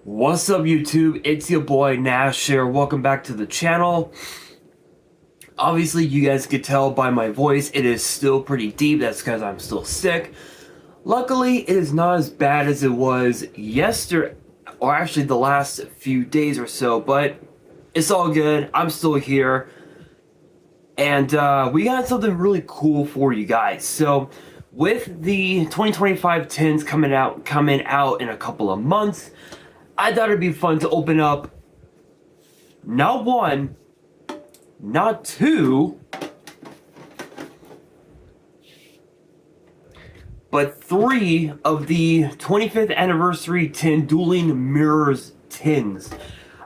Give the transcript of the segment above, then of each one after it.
What's up, YouTube? It's your boy Nash here. Welcome back to the channel. Obviously, you guys could tell by my voice, it is still pretty deep. That's because I'm still sick. Luckily, it is not as bad as it was yesterday, or actually the last few days or so, but it's all good. I'm still here. And we got something really cool for you guys. So, with the 2025 tins coming out in a couple of months, I thought it'd be fun to open up not one, not two, but three of the 25th anniversary tin Dueling Mirrors tins.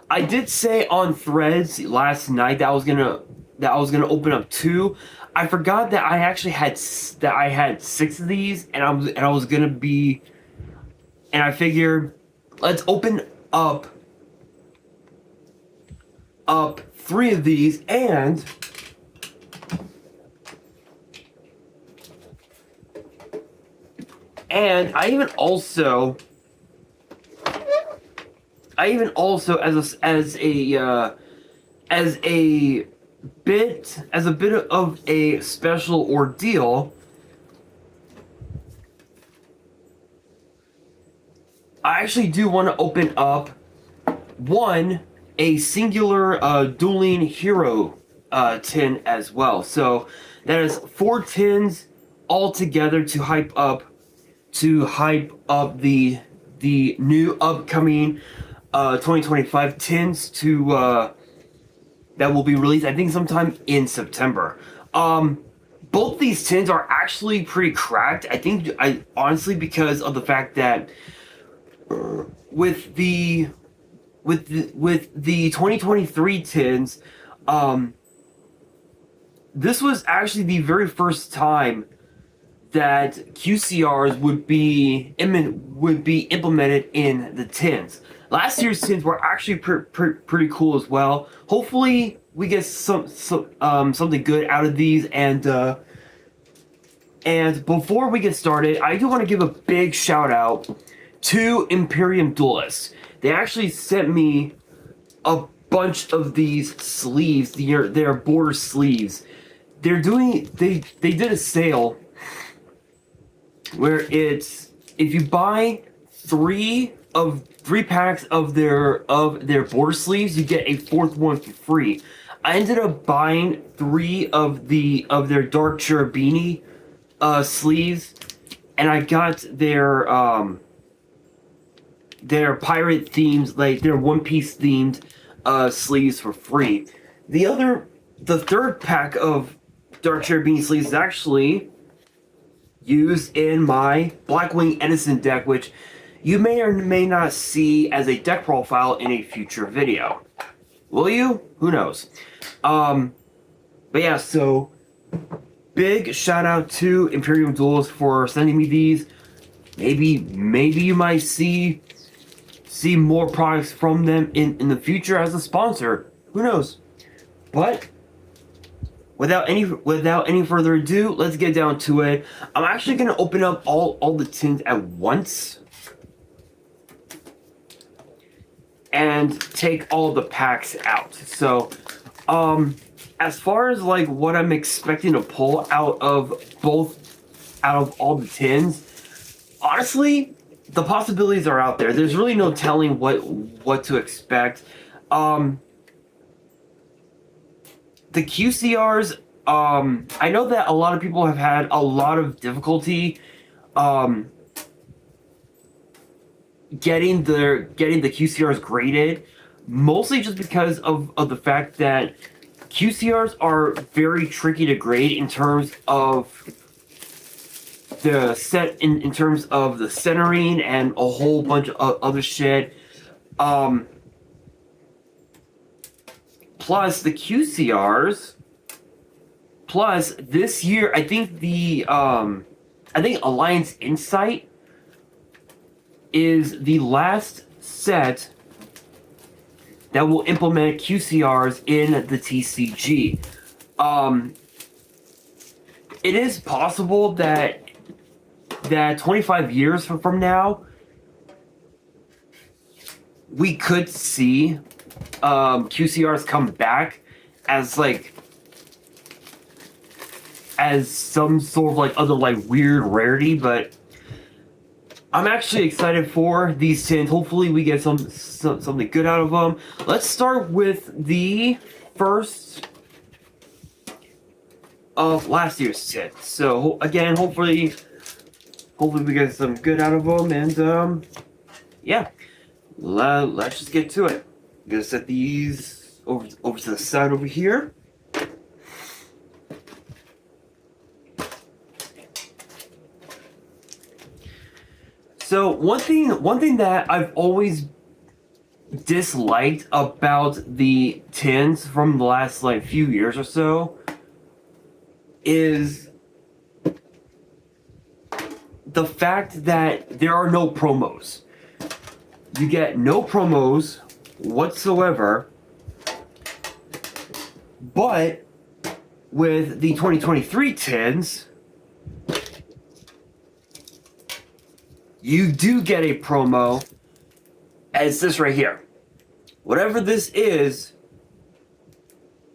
I did say on Threads last night that I was gonna open up two. I forgot that I actually had six of these, and I figured let's open up three of these, and I even also as a bit of a special ordeal, I actually do want to open up a singular dueling hero tin as well. So that is 4 tins all together to hype up the new upcoming 2025 tins that will be released, I think, sometime in September. Both these tins are actually pretty cracked. I honestly, because of the fact that with the 2023 tins, this was actually the very first time that QCRs would be implemented in the tins. Last year's tins were actually pretty cool as well. Hopefully, we get something good out of these. And before we get started, I do want to give a big shout out to Imperium Duelists. They actually sent me a bunch of these sleeves. They're border sleeves. They did a sale where it's, if you buy three packs of their border sleeves, you get a fourth one for free. I ended up buying three of their dark cherubini sleeves, and I got their pirate themes, like their One Piece themed sleeves for free. The third pack of dark cherubini sleeves is actually used in my Blackwing Edison deck, which you may or may not see as a deck profile in a future video. Will you? Who knows? But yeah, so big shout out to Imperium Duels for sending me these. Maybe you might see more products from them in the future as a sponsor. Who knows? But without any further ado, let's get down to it. I'm actually gonna open up all the tins at once and take all the packs out. So, as far as like what I'm expecting to pull out of all the tins, honestly, the possibilities are out there. There's really no telling what to expect. The QCRs, I know that a lot of people have had a lot of difficulty getting the QCRs graded, mostly just because of the fact that QCRs are very tricky to grade in terms of in terms of the centering and a whole bunch of other shit. Plus the QCRs. Plus this year, I think Alliance Insight is the last set that will implement QCRs in the TCG. It is possible that 25 years from now, we could see QCRs come back as like as some sort of like other like weird rarity, but I'm actually excited for these tins. Hopefully we get something good out of them. Let's start with the first of last year's tin. So again, hopefully we get some good out of them, and yeah, let's just get to it. I'm gonna set these over to the side over here. So one thing that I've always disliked about the tins from the last like few years or so is the fact that there are no promos. You get no promos whatsoever, but with the 2023 tins, you do get a promo, as this right here. Whatever this is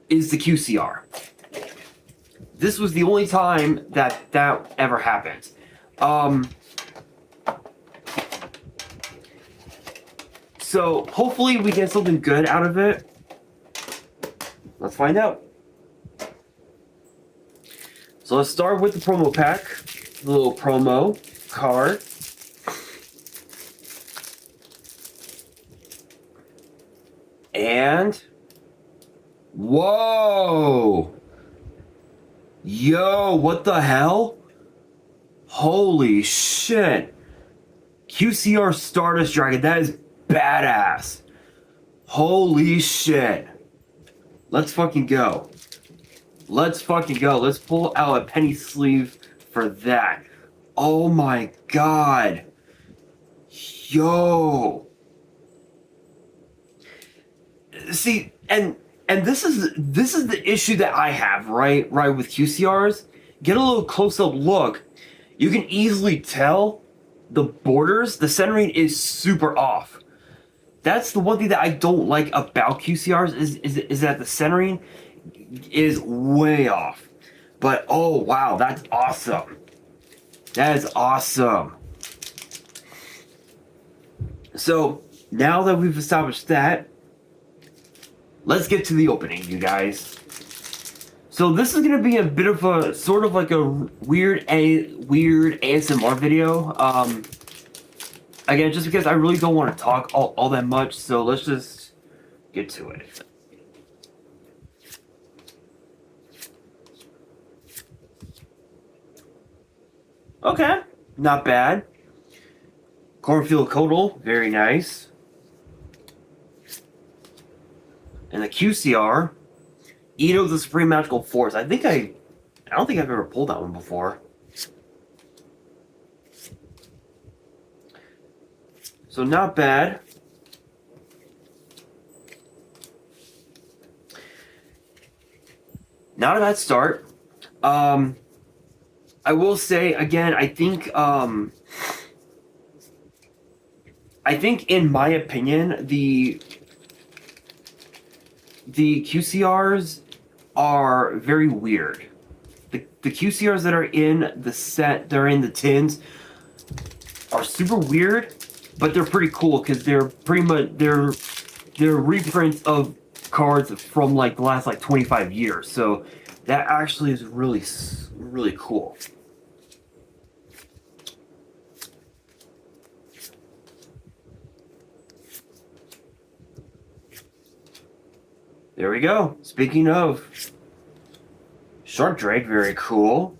the QCR. This was the only time that ever happened. So hopefully we get something good out of it. Let's find out. So let's start with the promo pack, the little promo card. And whoa, yo, what the hell? Holy shit. QCR Stardust Dragon, that is badass. Holy shit. Let's fucking go. Let's fucking go. Let's pull out a penny sleeve for that. Oh my god. Yo. See, and this is the issue that I have, right with QCRs. Get a little close-up look. You can easily tell the borders, the centering is super off. That's the one thing that I don't like about QCRs is that the centering is way off. But oh wow, that's awesome. That is awesome. So now that we've established that, let's get to the opening, you guys. So this is gonna be a bit of a sort of like a weird ASMR video. Again, just because I really don't want to talk all that much, so let's just get to it. Okay, not bad. Cornfield Codal, very nice. And the QCR, Ito the Supreme Magical Force. I don't think I've ever pulled that one before. So not bad. Not a bad start. I will say again, I think in my opinion, the QCRs are very weird. The QCRs that are in the set, they're in the tins, are super weird, but they're pretty cool because they're pretty much they're reprints of cards from like the last like 25 years. So that actually is really cool. There we go. Speaking of Shark Drake, very cool.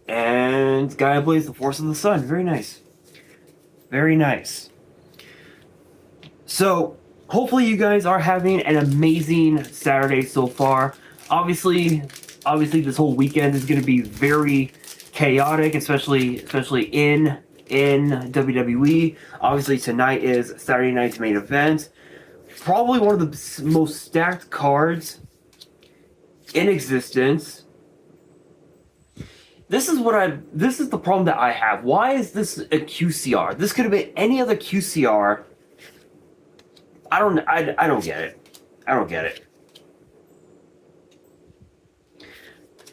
And Gaia Blaze, the Force of the Sun. Very nice. Very nice. So, hopefully you guys are having an amazing Saturday so far. Obviously this whole weekend is going to be very chaotic, especially in WWE. Obviously tonight is Saturday night's main event. Probably one of the most stacked cards in existence. This is the problem that I have. Why is this a QCR? This could have been any other QCR. I don't get it. I don't get it.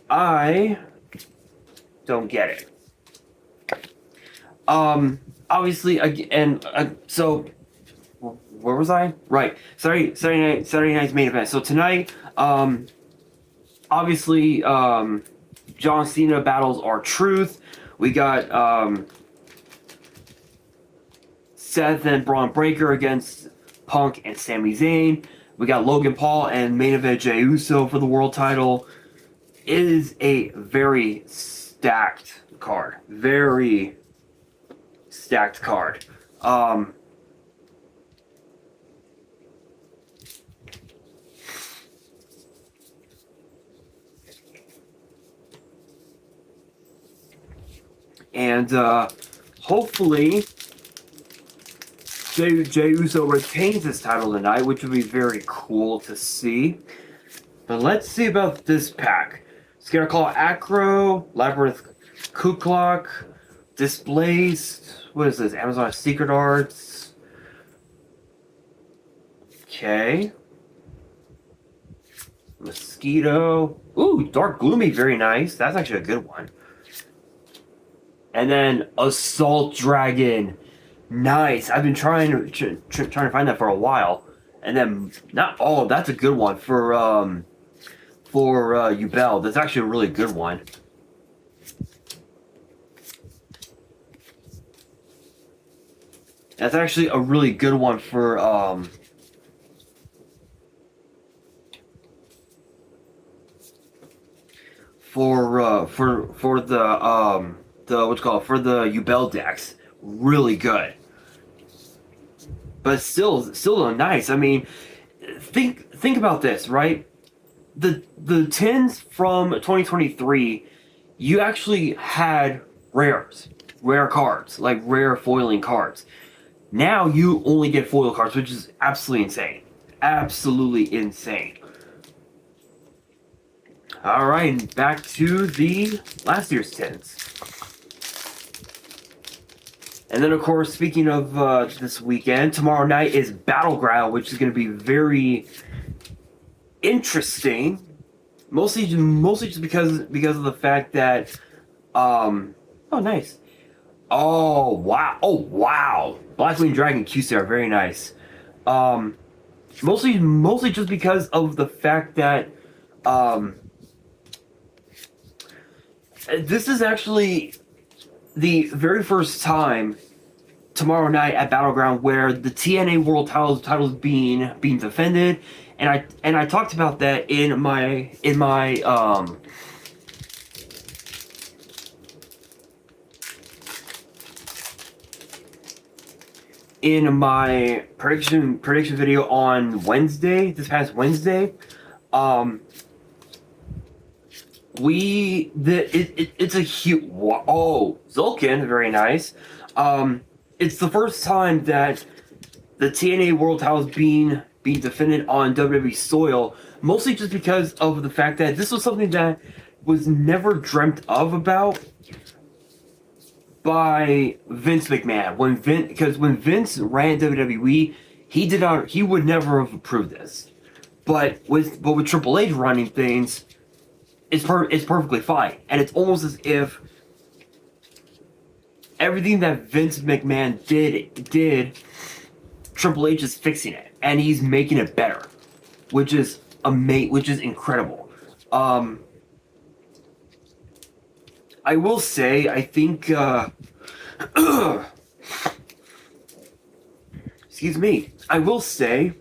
I don't get it. Obviously, and so where was I? Right, Saturday night's main event. So tonight, obviously, John Cena battles R-Truth. We got Seth and Braun Breaker against Punk and Sami Zayn. We got Logan Paul and main event Jey Uso for the world title. It is a very stacked card. Very stacked card. And hopefully Jey Uso retains his title tonight, which would be very cool to see. But let's see about this pack. Scare Call Acro, Labyrinth Kuklok, Displaced. What is this? Amazon Secret Arts. Okay. Mosquito. Ooh, Dark Gloomy, very nice. That's actually a good one. And then Assault Dragon. Nice. I've been trying to find that for a while. And then that's a good one for Ubel. That's actually a really good one. That's actually a really good one for the what's it called, for the Ubel decks. Really good. But still nice. I mean, think about this, right? The tins from 2023, you actually had rare cards, like rare foiling cards. Now you only get foil cards, which is absolutely insane. Absolutely insane. Alright, and back to the last year's tins. And then, of course, speaking of this weekend, tomorrow night is Battleground, which is going to be very interesting. Mostly just because of the fact that, oh, nice. Oh wow, Blackwing Dragon QCR, very nice. Mostly just because of the fact that, this is actually the very first time tomorrow night at Battleground where the TNA World titles being defended, and I talked about that in my prediction video on Wednesday, this past Wednesday. It's a huge, Zulkin, very nice. It's the first time that the TNA World title is being defended on WWE soil, mostly just because of the fact that this was something that was never dreamt of about by Vince McMahon. When Vince ran WWE, he would never have approved this. But with Triple H running things, it's perfectly fine, and it's almost as if everything that Vince McMahon did, Triple H is fixing it, and he's making it better, which is incredible. I will say, I think, excuse me, I will say,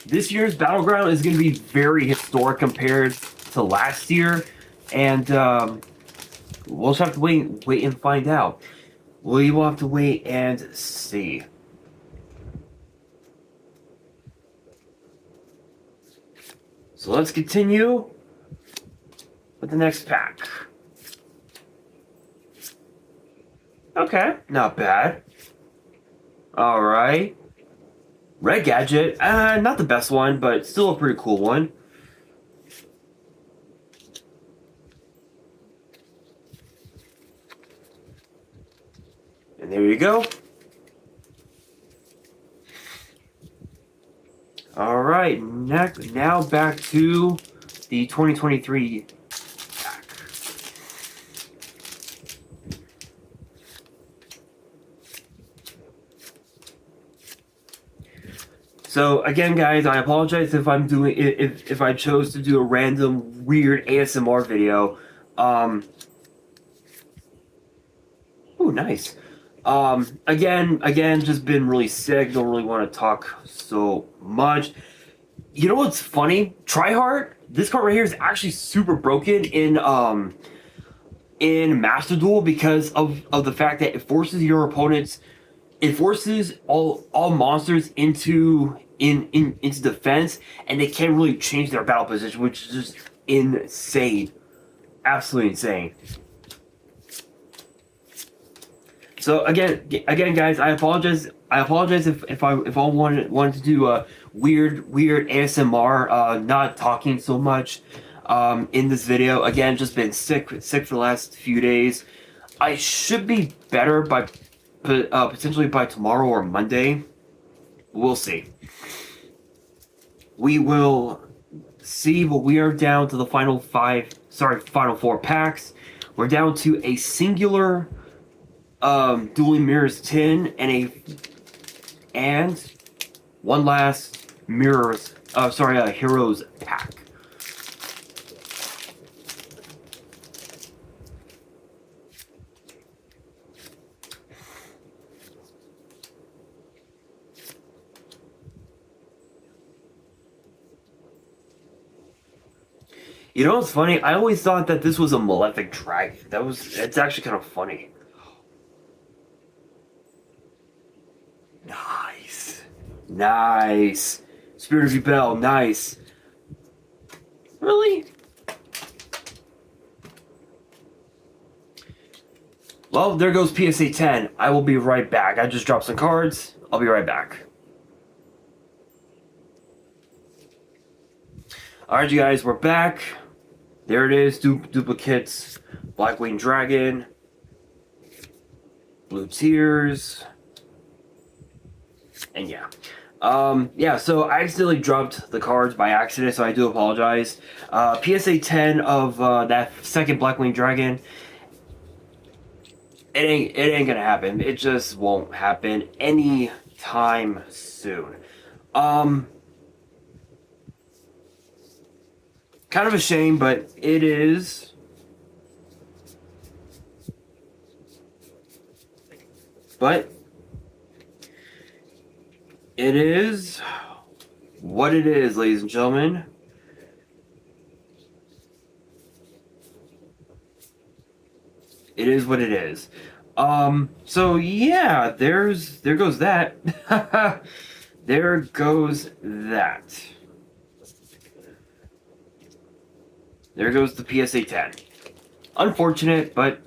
this year's Battleground is going to be very historic compared to last year, and we'll just have to wait and find out. We will have to wait and see. So let's continue with the next pack. Okay, not bad. All right. Red Gadget, not the best one, but still a pretty cool one. And there you go. All right, now back to the 2023 pack. So again, guys, I apologize if I'm doing if I chose to do a random weird ASMR video. Oh, nice. Again, just been really sick. Don't really want to talk so much. You know what's funny? Tryhard. This card right here is actually super broken in Master Duel because of the fact that it forces your opponents. It forces all monsters into defense, and they can't really change their battle position, which is just insane, absolutely insane. So again, guys, I apologize. I apologize if I wanted to do a weird ASMR, not talking so much, in this video. Again, just been sick for the last few days. I should be better by potentially by tomorrow or Monday. We'll see. We will see, but we are down to the final final four packs. We're down to a singular Dueling Mirrors tin and one last Heroes pack. You know what's funny? I always thought that this was a Malefic Dragon. It's actually kind of funny. Nice. Spirit of Rebel, nice. Really? Well, there goes PSA 10. I will be right back. I just dropped some cards. I'll be right back. Alright, you guys, we're back. There it is. Duplicates. Blackwing Dragon. Blue Tears. And yeah. Yeah, so I accidentally dropped the cards by accident, so I do apologize. PSA 10 of that second Blackwing Dragon. It ain't gonna happen. It just won't happen anytime soon. Kind of a shame, but it is. But it is what it is, ladies and gentlemen. It is what it is. So yeah, there goes that. There goes that. There goes the PSA 10. Unfortunate, but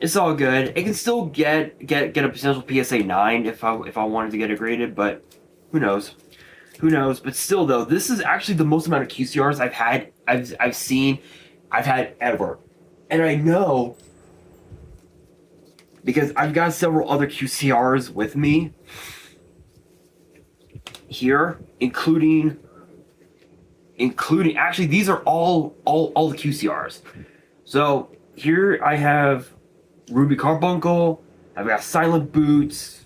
it's all good. It can still get a potential PSA 9 if I wanted to get it graded, but who knows? Who knows? But still, though, this is actually the most amount of QCRs I've seen ever, and I know because I've got several other QCRs with me here, including actually these are all the QCRs. So here I have Ruby Carbuncle. I've got Silent Boots.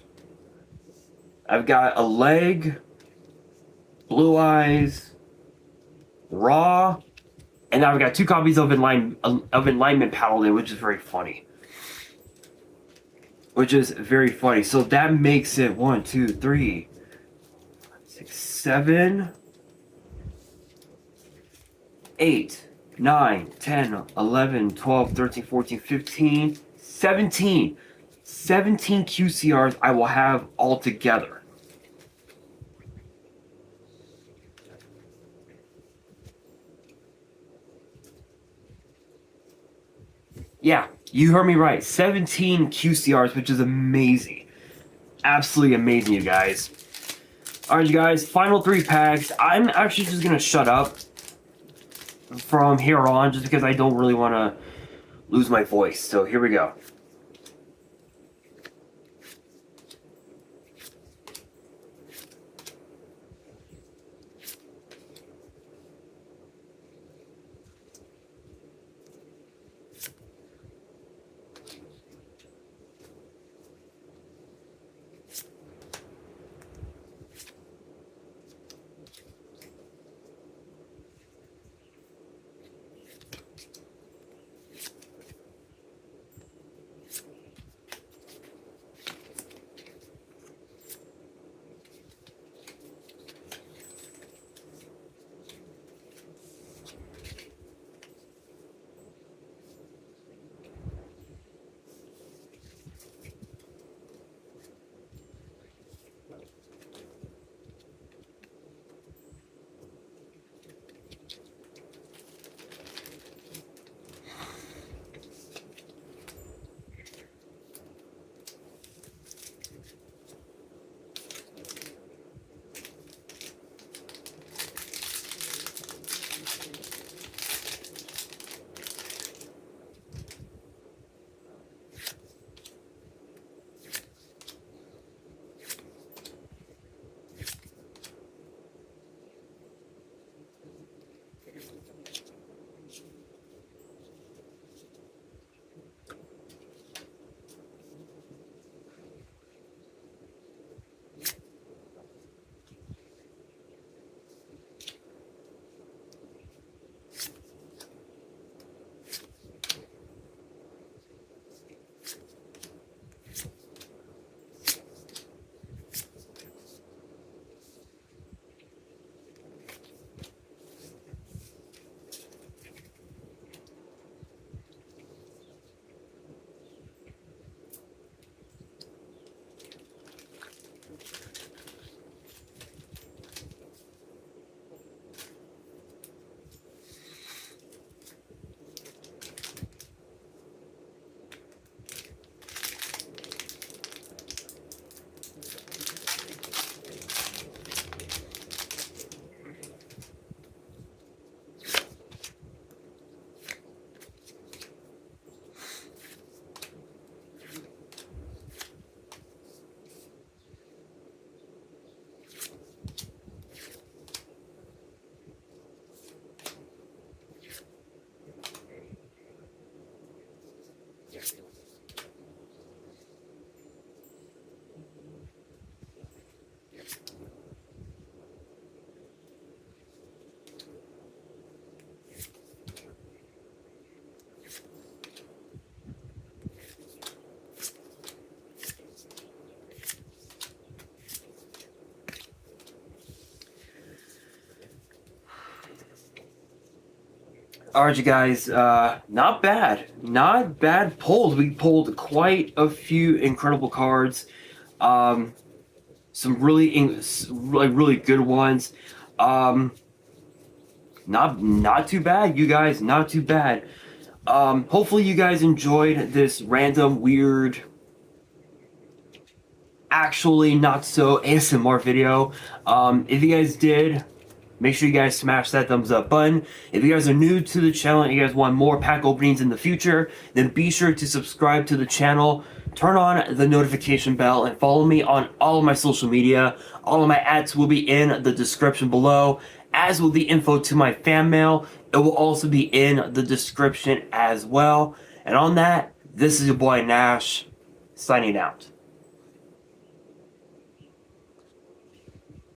I've got a leg, Blue Eyes, Raw, and now I've got two copies of Enlightenment Paladin, which is very funny. So that makes it 1, 2, 3, 6, 7, 8, 9, 10, 11, 12, 13, 14, 15, 17. 17 QCRs I will have all together. Yeah, You heard me right. 17 QCRs, which is amazing. Absolutely amazing, you guys. Alright, you guys, final 3 packs. I'm actually just gonna shut up from here on just because I don't really want to lose my voice. So here we go. Alright, you guys, not bad. Not bad pulls. We pulled quite a few incredible cards. Some really good ones. Not too bad, you guys. Not too bad. Hopefully you guys enjoyed this random, weird, actually not so ASMR video. If you guys did, make sure you guys smash that thumbs up button. If you guys are new to the channel and you guys want more pack openings in the future, then be sure to subscribe to the channel, turn on the notification bell, and follow me on all of my social media. All of my ads will be in the description below, as will the info to my fan mail. It will also be in the description as well. And on that, this is your boy Nash, signing out.